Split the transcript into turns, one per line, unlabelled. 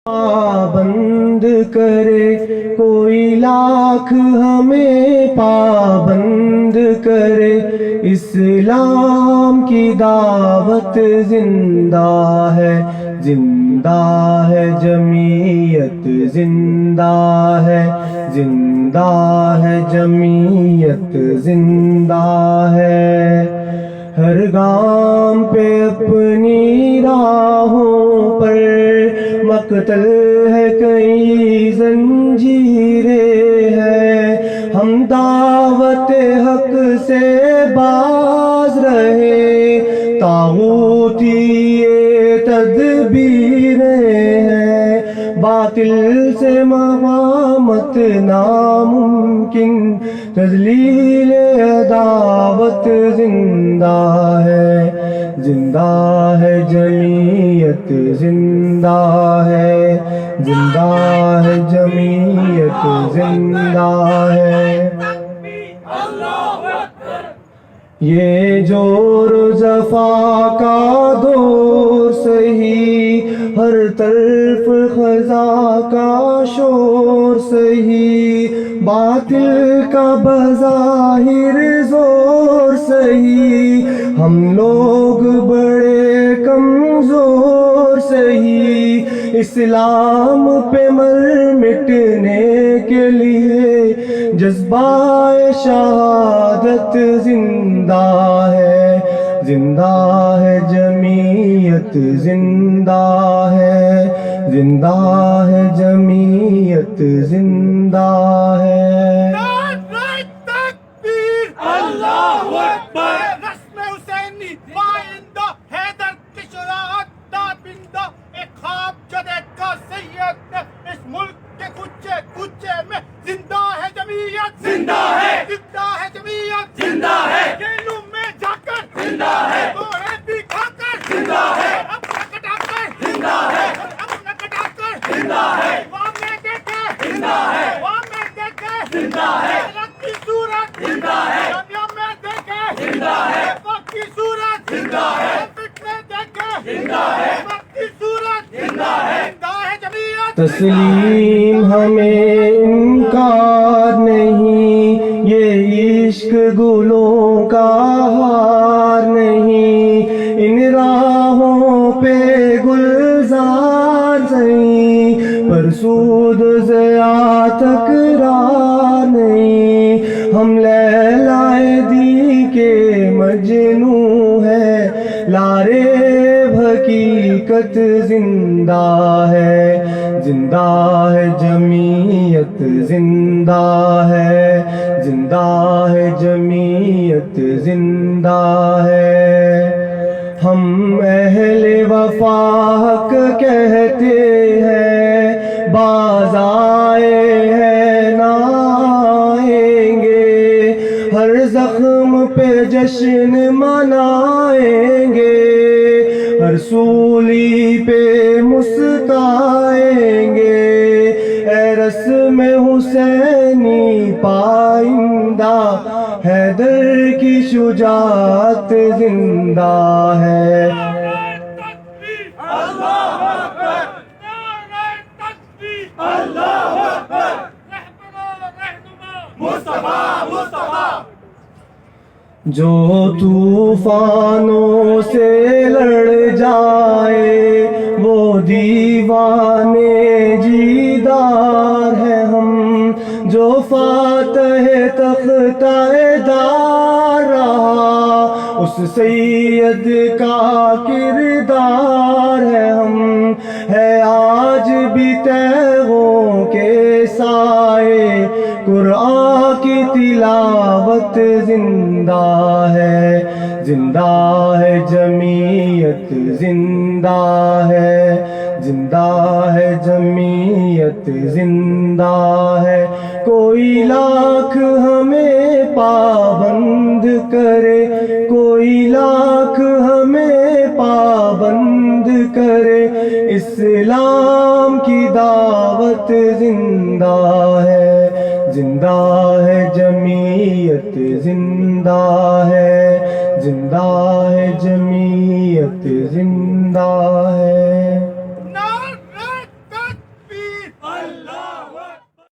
پابند کرے کوئی لاکھ ہمیں پابند کرے، اسلام کی دعوت زندہ ہے، زندہ ہے جمعیت، زندہ ہے، زندہ ہے جمعیت، زندہ ہے۔ ہر گام پہ اپنی راہوں پر مقتل ہے، کئی زنجیریں ہیں، ہم دعوت حق سے باز رہے، طاغوتی یہ تدبیریں ہیں، باطل سے مقاومت ناممکن، تذلیل عداوت زندہ ہے، زندہ ہے جمعیت، زندہ ہے، زندہ ہے جمعیت، زندہ ہے۔ یہ جور و جفا کا دور سہی، ہر طرف خزاں کا شور سہی، باطل کا بظاہر زور سہی، ہم لوگ بڑے کمزور سہی، اسلام پہ مر مٹنے کے لیے جذبہ شہادت زندہ ہے، زندہ ہے جمعیت، زندہ ہے، زندہ ہے جمعیت، زندہ ہے۔
نعرہ تکبیر، اللہ اکبر، رسم حسینی پائندہ، حیدر کی شجاعت تابندہ، ایک خواب جو دیکھا سید نے اس ملک کے کوچے کوچے میں، زندہ ہے جمعیت، زندہ ہے، زندہ ہے جمعیت، زندہ ہے، جیلوں میں جا کر زندہ ہے، گوڑے دکھا کر زندہ ہے، اب نہ کٹا کر زندہ ہے، اب نہ کٹا کر زندہ ہے، وہاں میں دیکھے زندہ ہے، وہاں میں دیکھے زندہ ہے، رب کی صورت زندہ ہے، دنیا میں دیکھے زندہ ہے، وقت کی صورت زندہ ہے، فکر میں دیکھے زندہ ہے، وقت کی صورت زندہ ہے، زندہ ہے جمعیت،
تسلیم ہمیں انکار نہیں، یہ عشق گلوں کا ہار نہیں، ان راہوں پہ گلزار نہیں، پر سود ضیاء تکرار نہیں، ہم لیلائے دی کے مجنوں ہے، لارے حقیقت زندہ ہے، زندہ ہے جمعیت، زندہ ہے، زندہ ہے جمعیت، زندہ ہے۔ ہم اہل وفا حق کہتے ہیں، باز آئے ہیں نہ آئیں گے، ہر زخم پہ جشن منائیں گے، ہر سولی پہ مسکرائیں گے، اے رسم حسینی پائندہ، حیدر کی شجاعت زندہ ہے۔
اللہ اکبر، نعرہ تکبیر، اللہ اکبر، رہبر رہنما مصطفیٰ، مصطفیٰ۔
جو طوفانوں سے لڑ جائے وہ دیوانے جیدار ہے ہم، جو فاتح تختہ دار رہا اس سید کا کردار ہے ہم، ہے آج بھی تیغوں کے سائے، قرآن کی تلاوت زندہ ہے، زندہ ہے جمعیت، زندہ ہے، زندہ ہے جمعیت، زندہ ہے۔ کوئی لاکھ ہمیں پابند کرے، کوئی لاکھ ہمیں پابند کرے، اسلام کی دعوت زندہ ہے، زندہ ہے جمعیت، زندہ ہے، زندہ ہے جمعیت، زندہ